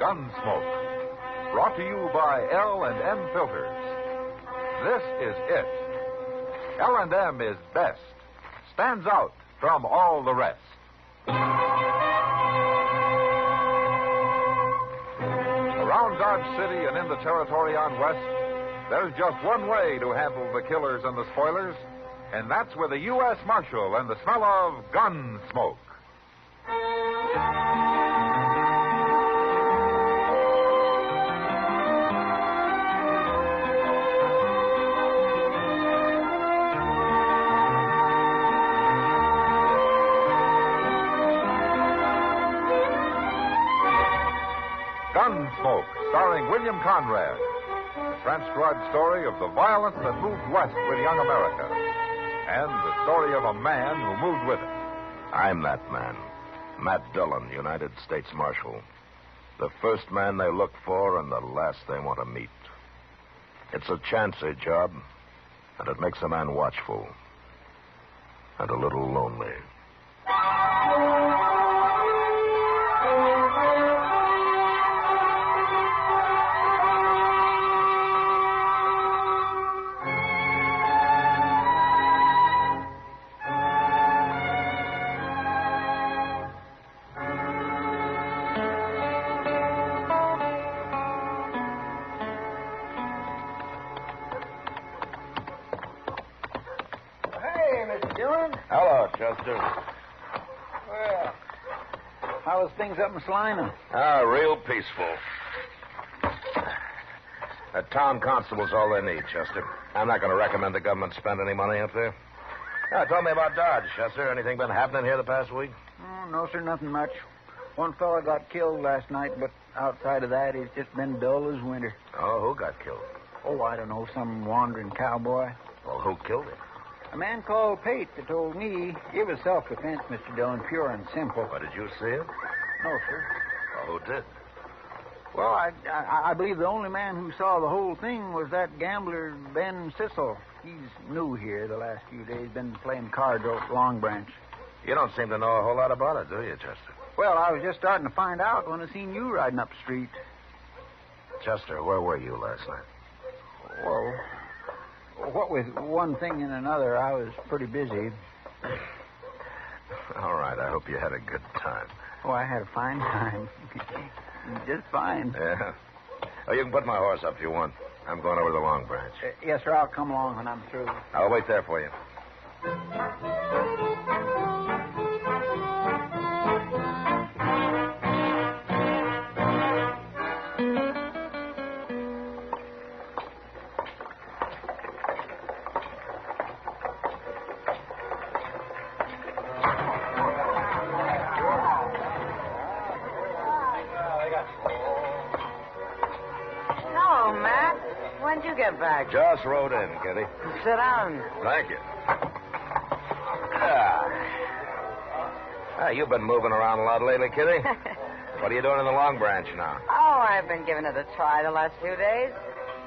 Gunsmoke. Brought to you by L&M Filters. This is it. L&M is best. Stands out from all the rest. Around Dodge City and in the territory on West, there's just one way to handle the killers and the spoilers, and that's with a U.S. Marshal and the smell of gun smoke. Gunsmoke, starring William Conrad. The transcribed story of the violence that moved west with young America. And the story of a man who moved with it. I'm that man. Matt Dillon, United States Marshal. The first man they look for and the last they want to meet. It's a chancy job, and it makes a man watchful. And a little lonely. Hello, Chester. Well, how was things up in Salina? Real peaceful. A town constable's all they need, Chester. I'm not going to recommend the government spend any money up there. Now, tell me about Dodge, Chester. Anything been happening here the past week? Oh, no, sir, nothing much. One fella got killed last night, but outside of that, he's just been dull as winter. Oh, who got killed? Oh, I don't know, some wandering cowboy. Well, who killed him? A man called Pate that told me it was self-defense, Mr. Dillon, pure and simple. But did you see it? No, sir. Well, who did? Well, I believe the only man who saw the whole thing was that gambler, Ben Sissel. He's new here the last few days, been playing cards over at Long Branch. You don't seem to know a whole lot about it, do you, Chester? Well, I was just starting to find out when I seen you riding up the street. Chester, where were you last night? Well, what with one thing and another, I was pretty busy. All right, I hope you had a good time. Oh, I had a fine time. Just fine. Yeah? Oh, you can put my horse up if you want. I'm going over to the Long Branch. Yes, sir, I'll come along when I'm through. I'll wait there for you. When'd you get back? Just rode in, Kitty. Sit down. Thank you. You've been moving around a lot lately, Kitty. What are you doing in the Long Branch now? Oh, I've been giving it a try the last few days.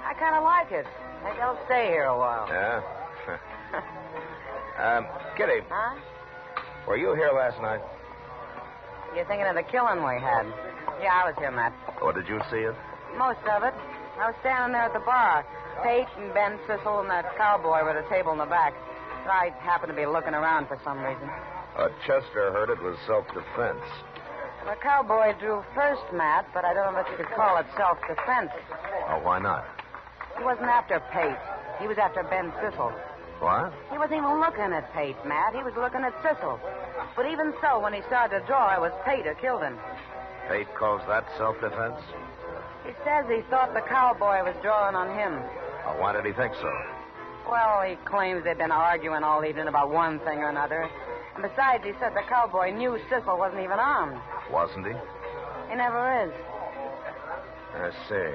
I kind of like it. Maybe I'll stay here a while. Yeah? Kitty. Huh? Were you here last night? You're thinking of the killing we had? Yeah, I was here, Matt. Or did you see it? Most of it. I was standing there at the bar. Pate and Ben Sissel and that cowboy with a table in the back. I happened to be looking around for some reason. Chester heard it was self-defense. The cowboy drew first, Matt, but I don't know if you could call it self-defense. Oh, why not? He wasn't after Pate. He was after Ben Sissel. What? He wasn't even looking at Pate, Matt. He was looking at Sissel. But even so, when he started to draw, it was Pate who killed him. Pate calls that self-defense? He says he thought the cowboy was drawing on him. Oh, why did he think so? Well, he claims they've been arguing all evening about one thing or another. And besides, he said the cowboy knew Sissel wasn't even armed. Wasn't he? He never is. I see.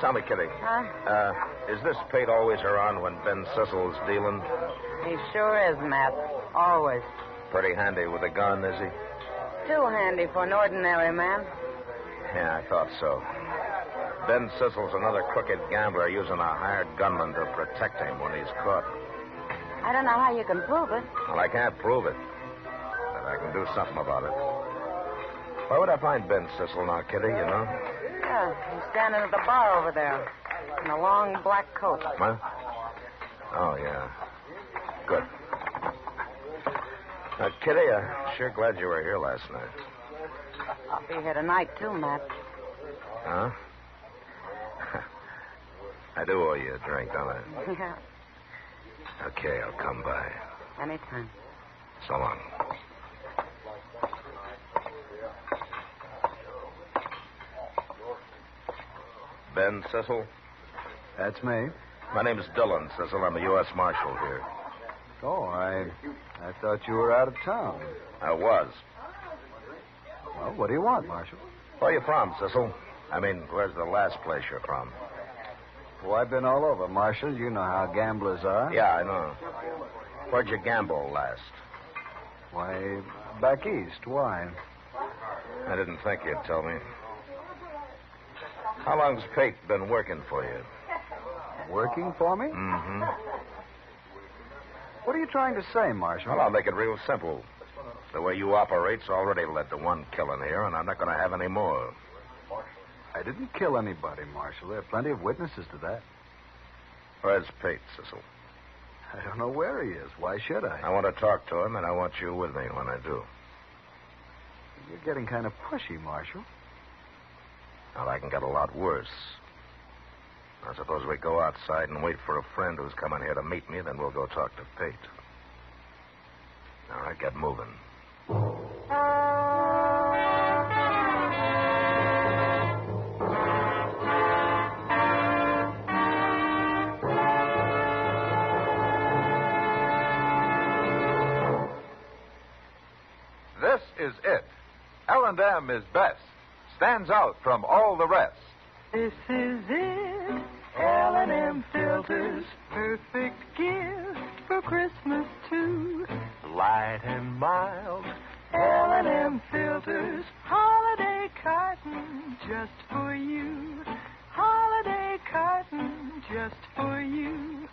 Tell me, Kitty. Huh? Is this Pate always around when Ben Sissel's dealing? He sure is, Matt. Always. Pretty handy with a gun, is he? Too handy for an ordinary man. Yeah, I thought so. Ben Sissel's another crooked gambler using a hired gunman to protect him when he's caught. I don't know how you can prove it. Well, I can't prove it. But I can do something about it. Where would I find Ben Sissel now, Kitty, you know? Yeah, he's standing at the bar over there in a long black coat. Huh? Oh, yeah. Good. Now, Kitty, I'm sure glad you were here last night. I'll be here tonight, too, Matt. Huh? I do owe you a drink, don't I? Yeah, Okay, I'll come by. anytime. So long. Ben Sissel? That's me. My name's Dillon Sissel. I'm the U.S. Marshal here. Oh, I thought you were out of town. I was. Well, what do you want, Marshal? Where are you from, Sissel? I mean, where's the last place you're from? Oh, I've been all over, Marshal. You know how gamblers are. Yeah, I know. Where'd you gamble last? Why, back east. Why? I didn't think you'd tell me. How long's Pate been working for you? Working for me? Mm-hmm. What are you trying to say, Marshal? Well, I'll make it real simple. The way you operate's already led to one killing here, and I'm not going to have any more. I didn't kill anybody, Marshal. There are plenty of witnesses to that. Where's Pate, Sissel? I don't know where he is. Why should I? I want to talk to him, and I want you with me when I do. You're getting kind of pushy, Marshal. Well, I can get a lot worse. I suppose we go outside and wait for a friend who's coming here to meet me, then we'll go talk to Pate. All right, get moving. This is it. L&M is best. Stands out from all the rest. This is it. L&M filters, perfect gift for Christmas too. Light and mild. L&M filters, holiday carton just for you. Holiday carton just for you.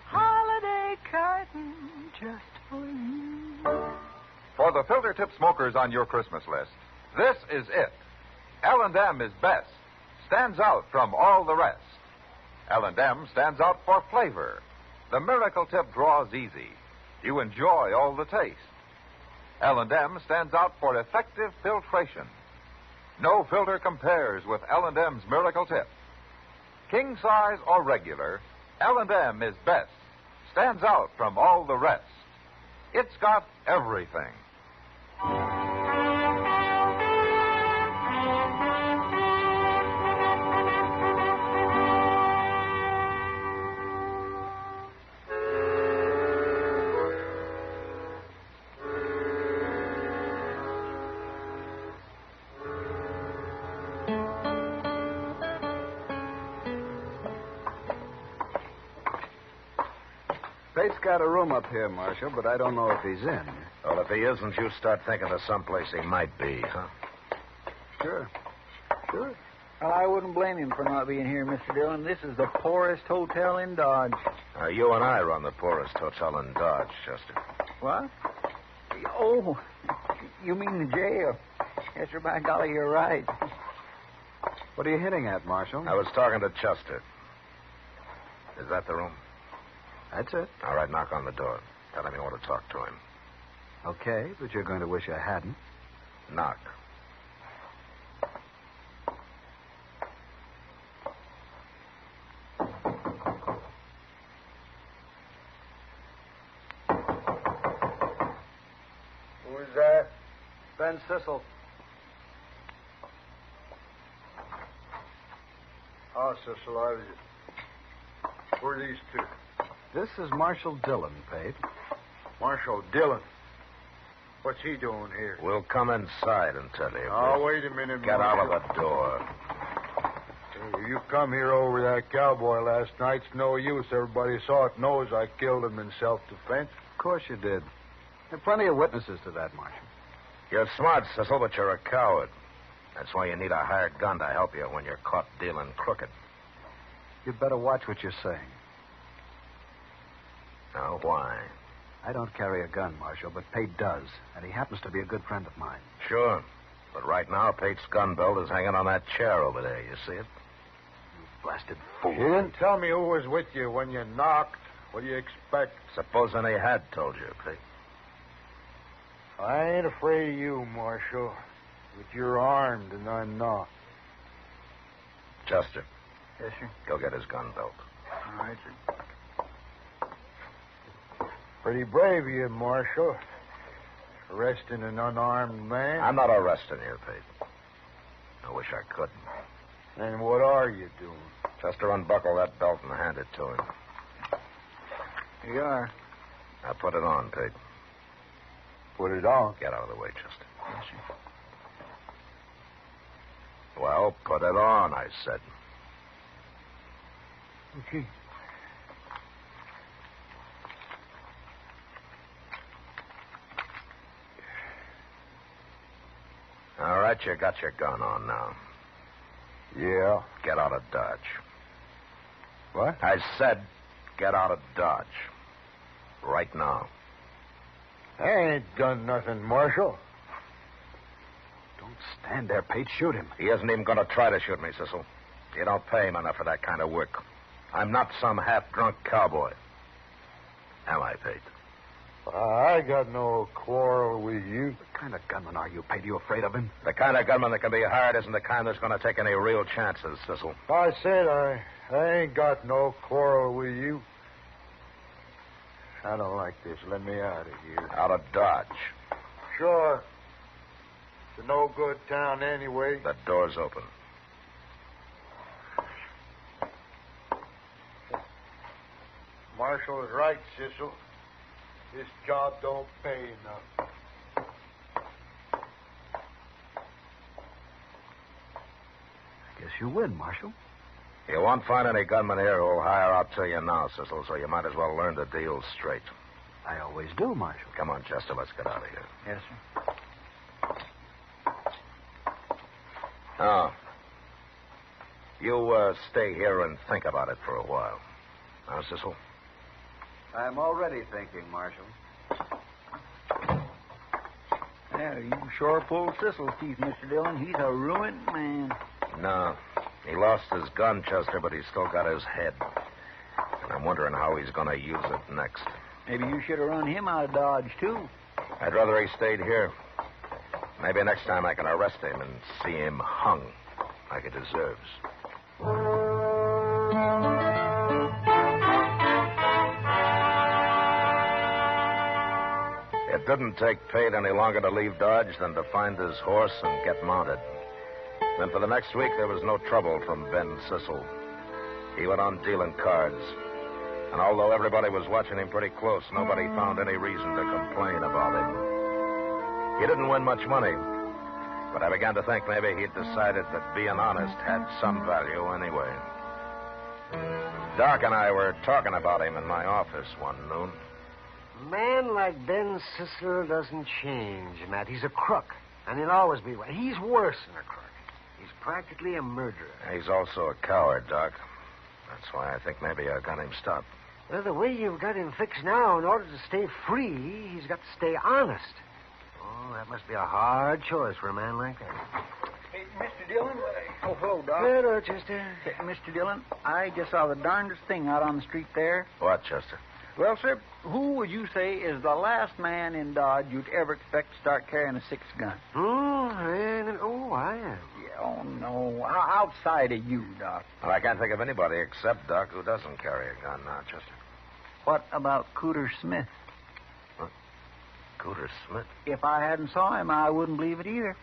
Holiday carton just for you. For the filter tip smokers on your Christmas list, this is it. L&M is best. Stands out from all the rest. L&M stands out for flavor. The miracle tip draws easy. You enjoy all the taste. L&M stands out for effective filtration. No filter compares with L&M's miracle tip. King size or regular, L&M is best. Stands out from all the rest. It's got everything. Pate's got a room up here, Marshal, but I don't know if he's in. Well, if he isn't, you start thinking of someplace he might be, huh? Sure. Well, I wouldn't blame him for not being here, Mr. Dillon. This is the poorest hotel in Dodge. You and I run the poorest hotel in Dodge, Chester. What? Oh, you mean the jail? Yes, sir, by golly, you're right. What are you hitting at, Marshal? I was talking to Chester. Is that the room? That's it. All right, knock on the door. Tell him you want to talk to him. Okay, but you're going to wish I hadn't. Knock. Who's that? Ben Sissel. Oh, Cecil, who are these two? This is Marshal Dillon, Pate. Marshal Dillon. What's he doing here? We'll come inside and tell you. Oh, wait a minute, Get out of Marshal. the door. You come here over that cowboy last night. It's no use. Everybody saw it, knows I killed him in self-defense. Of course you did. There are plenty of witnesses to that, Marshal. You're smart, Cecil, but you're a coward. That's why you need a hired gun to help you when you're caught dealing crooked. You'd better watch what you're saying. Now, why? I don't carry a gun, Marshal, but Pate does, and he happens to be a good friend of mine. Sure. But right now, Pate's gun belt is hanging on that chair over there. You see it? Blasted fool. You didn't tell me who was with you when you knocked. What do you expect? Supposing he had told you, Pete. I ain't afraid of you, Marshal. But you're armed and I'm not. Chester, Yes, sir. go get his gun belt. All right, sir. Pretty brave of you, Marshal. Arresting an unarmed man. I'm not arresting you, Pete. I wish I could. And what are you doing? Chester, unbuckle that belt and hand it to him. Here you are. Now put it on, Pete. Put it on. Get out of the way, Chester. Yes, sir. Well, put it on, I said. Okay. All right, you got your gun on now. Yeah. Get out of Dodge. What? I said get out of Dodge. Right now. I ain't done nothing, Marshal. Don't stand there, Pate. Shoot him. He isn't even going to try to shoot me, Cecil. You don't pay him enough for that kind of work. I'm not some half-drunk cowboy. Am I, Pate? I got no quarrel with you. What kind of gunman are you, Pate? You afraid of him? The kind of gunman that can be hired isn't the kind that's going to take any real chances, Cecil. I said I ain't got no quarrel with you. I don't like this. Let me out of here. Out of Dodge. Sure. It's a no-good town anyway. The door's open. Marshal is right, Cecil. This job don't pay enough. I guess you win, Marshal. You won't find any gunmen here who'll hire out to you now, Cecil, so you might as well learn the deal straight. I always do, Marshal. Come on, Chester, let's get out of here. Yes, sir. Now, you stay here and think about it for a while. Now, Cecil? I'm already thinking, Marshal. Yeah, you sure pulled Cecil's teeth, Mr. Dillon. He's a ruined man. No. He lost his gun, Chester, but he's still got his head. And I'm wondering how he's going to use it next. Maybe you should have run him out of Dodge, too. I'd rather he stayed here. Maybe next time I can arrest him and see him hung like he deserves. It didn't take Pate any longer to leave Dodge than to find his horse and get mounted. Then for the next week, there was no trouble from Ben Cecil. He went on dealing cards. And although everybody was watching him pretty close, nobody found any reason to complain about him. He didn't win much money, but I began to think maybe he'd decided that being honest had some value anyway. Doc and I were talking about him in my office one noon. A man like Ben Cecil doesn't change, Matt. He's a crook, and he'll always be one. He's worse than a crook. He's practically a murderer. He's also a coward, Doc. That's why I think maybe I got him stopped. Well, the way you've got him fixed now, in order to stay free, he's got to stay honest. Oh, that must be a hard choice for a man like that. Hey, Mr. Dillon? Oh, hello, Doc. Hello, Chester. Hey, Mr. Dillon, I just saw the darndest thing out on the street there. What, Chester? Well, sir, who would you say is the last man in Dodge you'd ever expect to start carrying a 6-gun? I am. Yeah, oh, no. Outside of you, Doc. Well, I can't think of anybody except Doc who doesn't carry a gun now, Chester. What about Cooter Smith? What? Cooter Smith? If I hadn't saw him, I wouldn't believe it either.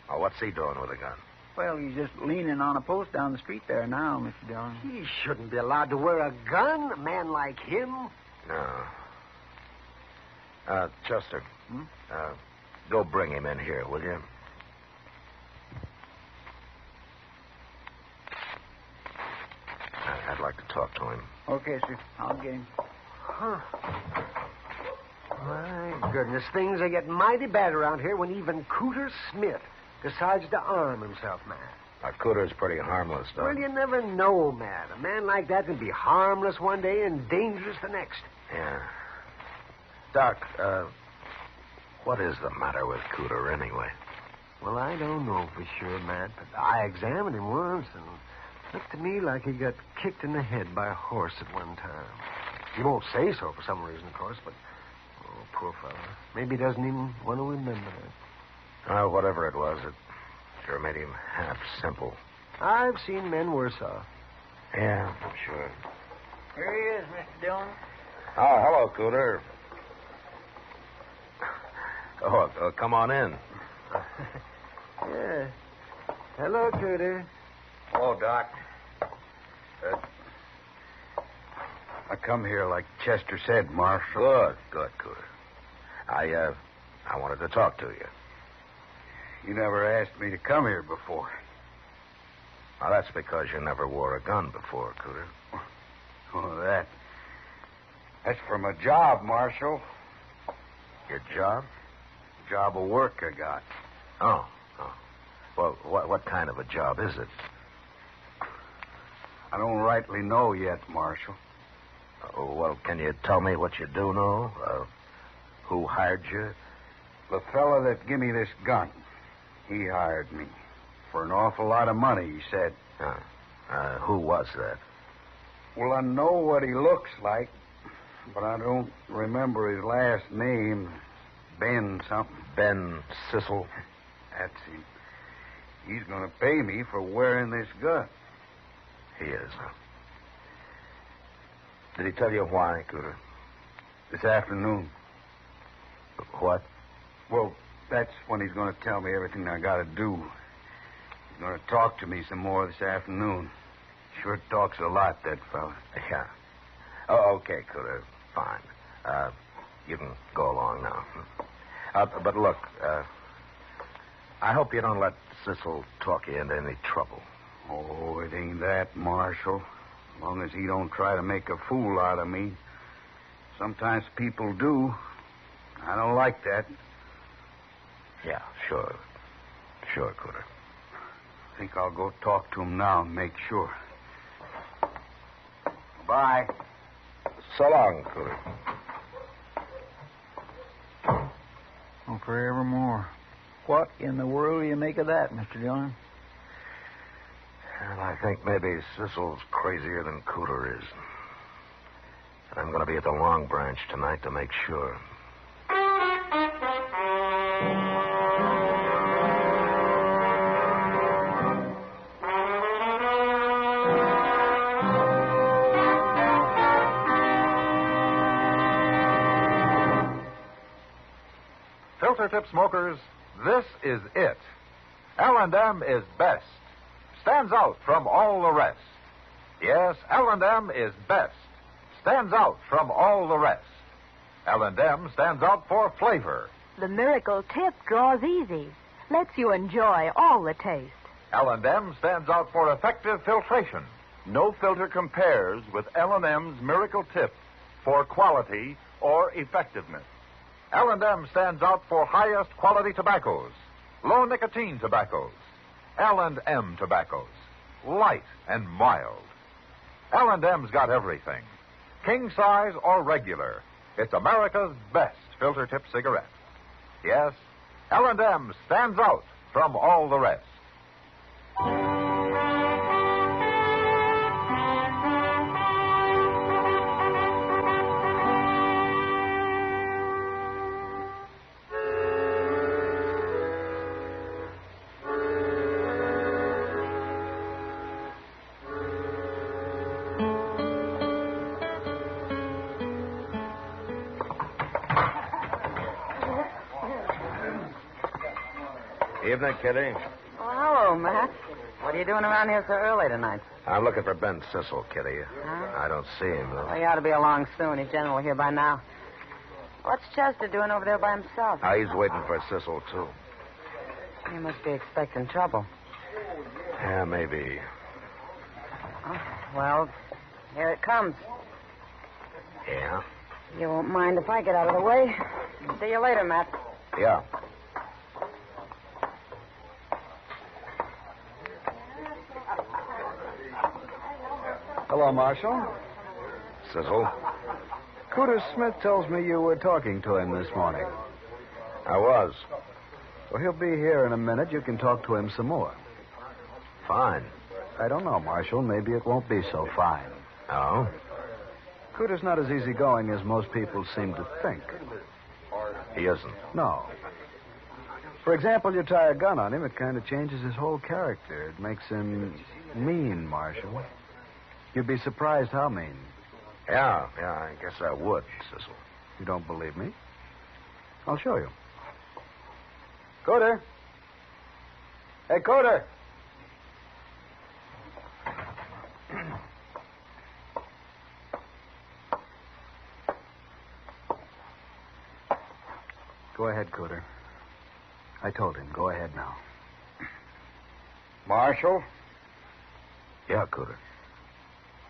Oh, what's he doing with a gun? Well, he's just leaning on a post down the street there now, Mr. Dillon. He shouldn't be allowed to wear a gun, a man like him. No. Chester. Hmm? Go bring him in here, will you? I'd like to talk to him. Okay, sir. I'll get him. Huh. My goodness, things are getting mighty bad around here when even Cooter Smith decides to arm himself, man. Cooter's pretty harmless, Doc. Well, you never know, man. A man like that can be harmless one day and dangerous the next. Yeah. Doc, what is the matter with Cooter anyway? Well, I don't know for sure, Matt, but I examined him once, and it looked to me like he got kicked in the head by a horse at one time. He won't say so for some reason, of course, but... Oh, poor fellow. Maybe he doesn't even want to remember that. Whatever it was, it sure made him half simple. I've seen men worse off. Yeah, I'm sure. Here he is, Mr. Dillon. Oh, hello, Cooter. Oh, come on in. Yeah. Hello, Cooter. Hello, Doc. I come here like Chester said, Marshal. Good, Cooter. I wanted to talk to you. You never asked me to come here before. Well, that's because you never wore a gun before, Cooter. Oh, that's from a job, Marshal. Your job? Job of work I got. Oh. Well, what kind of a job is it? I don't rightly know yet, Marshal. Well, can you tell me what you do know? Who hired you? The fella that give me this gun, he hired me. For an awful lot of money, he said. Who was that? Well, I know what he looks like, but I don't remember his last name. Ben something. Ben Sissel? That's him. He's going to pay me for wearing this gun. He is, huh? Did he tell you why, Cooter? This afternoon. What? Well, that's when he's going to tell me everything I got to do. He's going to talk to me some more this afternoon. Sure talks a lot, that fella. Yeah. Oh, okay, Cooter. Fine. You can go along now. But look, I hope you don't let Sissel talk you into any trouble. Oh, it ain't that, Marshal. As long as he don't try to make a fool out of me. Sometimes people do. I don't like that. Yeah, sure. Sure, Cooter. I think I'll go talk to him now and make sure. Bye. So long, Cooter. Oh, forevermore. What in the world do you make of that, Mr. Dillon? Well, I think maybe Sissel's crazier than Cooter is. And I'm going to be at the Long Branch tonight to make sure. Filter tip smokers, this is it. L&M is best. Stands out from all the rest. Yes, L&M is best. Stands out from all the rest. L&M stands out for flavor. The miracle tip draws easy. Lets you enjoy all the taste. L&M stands out for effective filtration. No filter compares with L&M's Miracle Tip for quality or effectiveness. L&M stands out for highest quality tobaccos, low nicotine tobaccos, L&M tobaccos, light and mild. L&M's got everything, king size or regular. It's America's best filter tip cigarette. Yes, L&M stands out from all the rest. Evening, Kitty. Oh, hello, Matt. What are you doing around here so early tonight? I'm looking for Ben Sissel, Kitty. Huh? I don't see him, though. Well, he ought to be along soon. He's generally here by now. What's Chester doing over there by himself? He's waiting for Sissel, too. He must be expecting trouble. Yeah, maybe. Oh, well, here it comes. Yeah? You won't mind if I get out of the way. See you later, Matt. Yeah. Hello, Marshal. Sissel? Cooter Smith tells me you were talking to him this morning. I was. Well, he'll be here in a minute. You can talk to him some more. Fine. I don't know, Marshal. Maybe it won't be so fine. Oh? Cooter's not as easygoing as most people seem to think. He isn't. No. For example, you tie a gun on him, it kind of changes his whole character. It makes him mean, Marshal. You'd be surprised how mean. Yeah, I guess I would, Cecil. You don't believe me? I'll show you. Cooter. Hey, Cooter. Go ahead, Cooter. I told him. Go ahead now. Marshal, Yeah, Cooter.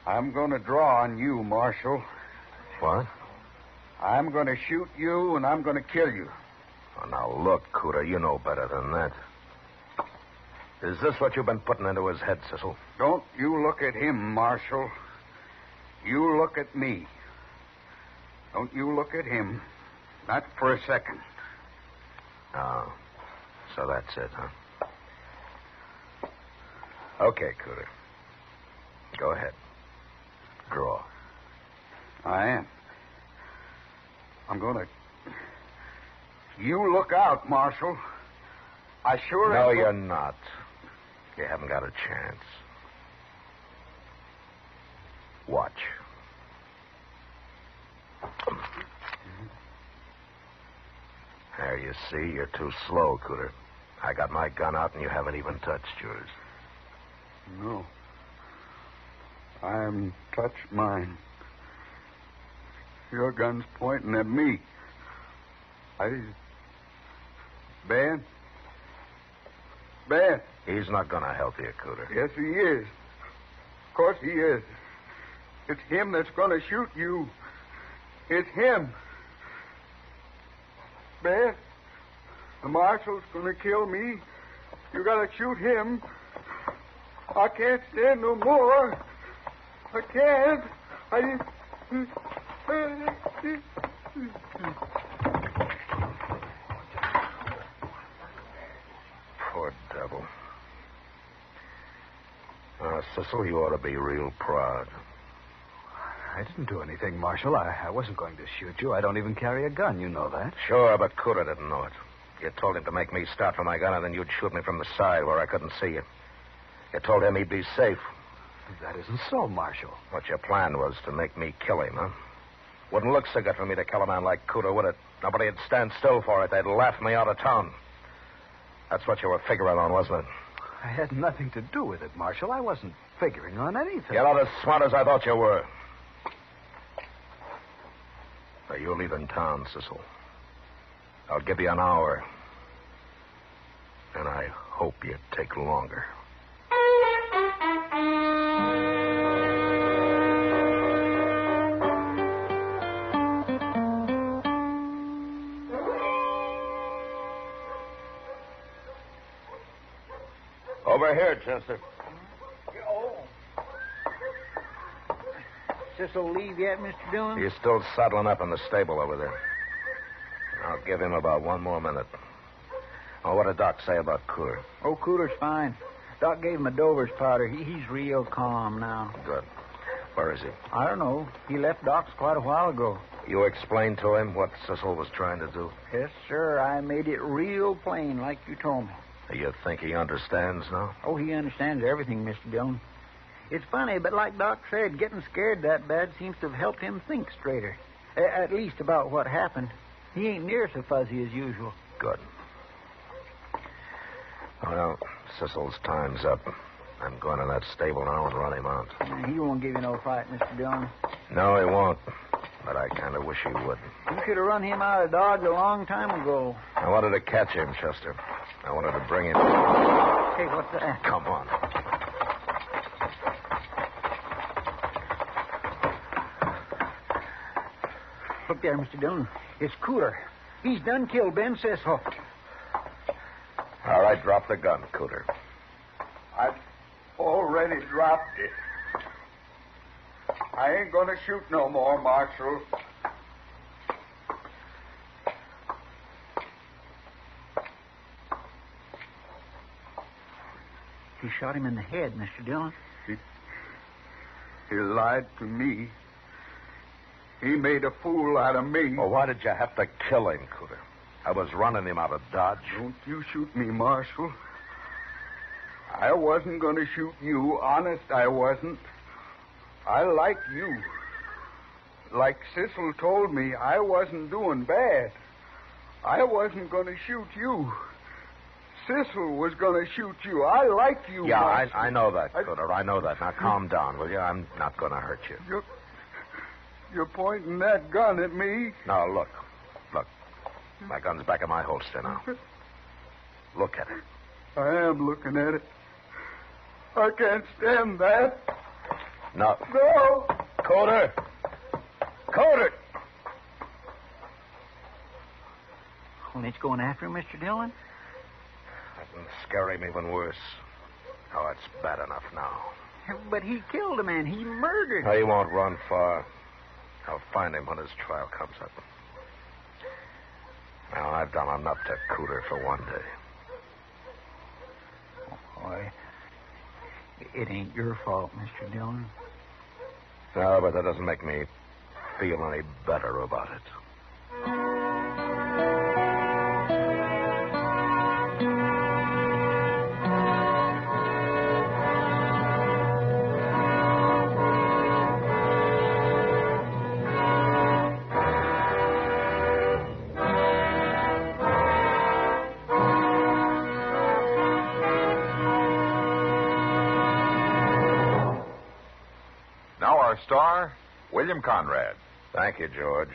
I'm going to draw on you, Marshal. What? I'm going to shoot you, and I'm going to kill you. Oh, now, look, Cooter, you know better than that. Is this what you've been putting into his head, Cecil? Don't you look at him, Marshal. You look at me. Don't you look at him. Not for a second. Oh, so that's it, huh? Okay, Cooter. Go ahead. Draw. I am. I'm going to... You look out, Marshal. I sure am. No, you're not. You haven't got a chance. Watch. There, you see, you're too slow, Cooter. I got my gun out and you haven't even touched yours. No. I haven't touched mine. Your gun's pointing at me. Ben? He's not going to help you, Cooter. Yes, he is. Of course he is. It's him that's going to shoot you. It's him. Ben, the marshal's going to kill me. You got to shoot him. I can't stand no more. I can't. Poor devil. Cecil, you ought to be real proud. I didn't do anything, Marshal. I wasn't going to shoot you. I don't even carry a gun. You know that. Sure, but Cooter didn't know it. You told him to make me start for my gun, and then you'd shoot me from the side where I couldn't see you. You told him he'd be safe. That isn't so, Marshal. What your plan was to make me kill him, huh? Wouldn't look so good for me to kill a man like Cooter, would it? Nobody'd stand still for it. They'd laugh me out of town. That's what you were figuring on, wasn't it? I had nothing to do with it, Marshal. I wasn't figuring on anything. You're not as smart as I thought you were. Now, you're leaving town, Cecil. I'll give you an hour. And I hope you take longer. Over here, Chester. Cecil leave yet, Mr. Dillon? He's still saddling up in the stable over there. I'll give him about one more minute. Oh, what did Doc say about Cooter? Oh, Cooter's fine. Doc gave him a Dover's powder. He's real calm now. Good. Where is he? I don't know. He left Doc's quite a while ago. You explained to him what Cecil was trying to do? Yes, sir. I made it real plain, like you told me. You think he understands now? Oh, he understands everything, Mr. Dillon. It's funny, but like Doc said, getting scared that bad seems to have helped him think straighter. At least about what happened. He ain't near so fuzzy as usual. Good. Well, Cecil's time's up. I'm going to that stable now and run him out. He won't give you no fight, Mr. Dillon. No, he won't. But I kind of wish he would. You should have run him out of Dodge a long time ago. I wanted to catch him, Chester. I wanted to bring him... Hey, what's that? Come on. Look there, Mr. Dillon. It's Cooter. He's done killed Ben Cecil. All right, drop the gun, Cooter. I've already dropped it. I ain't going to shoot no more, Marshal. shot him in the head, Mr. Dillon. He lied to me. He made a fool out of me. Well, why did you have to kill him, Cooter? I was running him out of Dodge. Don't you shoot me, Marshal. I wasn't going to shoot you. Honest, I wasn't. I like you. Like Cecil told me, I wasn't doing bad. I wasn't going to shoot you. Cecil was going to shoot you. I like you. Yeah, Marshal. I know that, Cooter. I know that. Now, calm down, will you? I'm not going to hurt you. You're pointing that gun at me. No, look. Look. My gun's back in my holster now. Look at it. I am looking at it. I can't stand that. No. No. Cooter! Cooter! Well, it's going after him, Mr. Dillon? That can scare him even worse. Oh, it's bad enough now. But he killed a man. He murdered. He won't run far. I'll find him when his trial comes up. Now, I've done enough to Cooter for one day. Boy, it ain't your fault, Mr. Dillon. No, but that doesn't make me feel any better about it. Now our star, William Conrad. Thank you, George.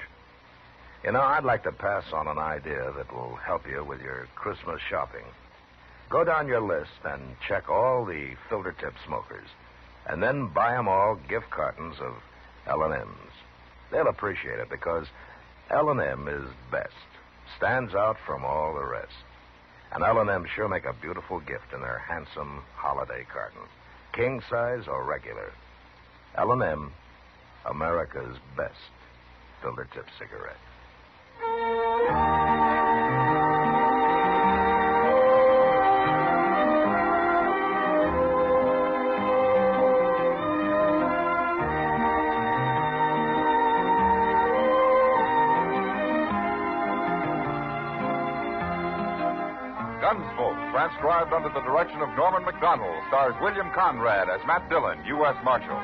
You know, I'd like to pass on an idea that will help you with your Christmas shopping. Go down your list and check all the filter tip smokers, and then buy them all gift cartons of L&M's. They'll appreciate it because L&M is best, stands out from all the rest. And L&M sure make a beautiful gift in their handsome holiday carton, king size or regular. L&M, America's best filter tip cigarette. Gunsmoke, transcribed under the direction of Norman MacDonald, stars William Conrad as Matt Dillon, U.S. Marshal.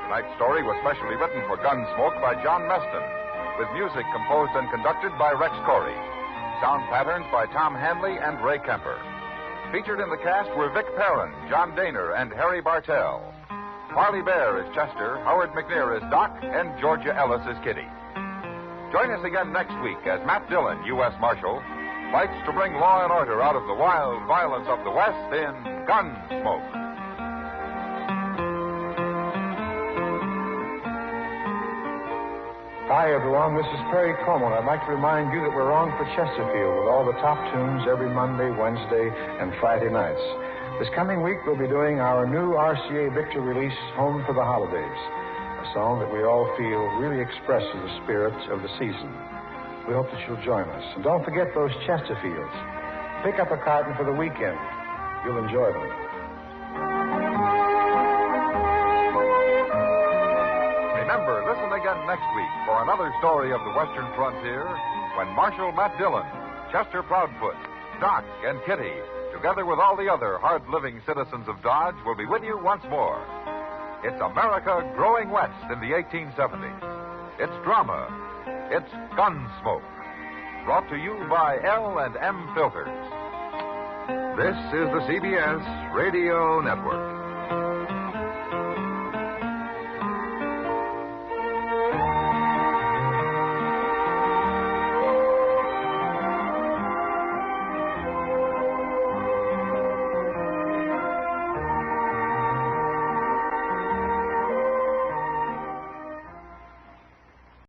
Tonight's story was specially written for Gunsmoke by John Meston, with music composed and conducted by Rex Corey. Sound patterns by Tom Hanley and Ray Kemper. Featured in the cast were Vic Perrin, John Daner, and Harry Bartell. Parley Bear is Chester, Howard McNear is Doc, and Georgia Ellis is Kitty. Join us again next week as Matt Dillon, U.S. Marshal, fights to bring law and order out of the wild violence of the West in Gunsmoke. Hi, everyone. This is Perry Como. I'd like to remind you that we're on for Chesterfield with all the top tunes every Monday, Wednesday, and Friday nights. This coming week, we'll be doing our new RCA Victor release, Home for the Holidays, a song that we all feel really expresses the spirit of the season. We hope that you'll join us. And don't forget those Chesterfields. Pick up a carton for the weekend. You'll enjoy them. Remember, listen again next week for another story of the Western frontier when Marshal Matt Dillon, Chester Proudfoot, Doc, and Kitty, together with all the other hard-living citizens of Dodge, will be with you once more. It's America growing west in the 1870s. It's drama. It's Gunsmoke. Brought to you by L&M Filters. This is the CBS Radio Network.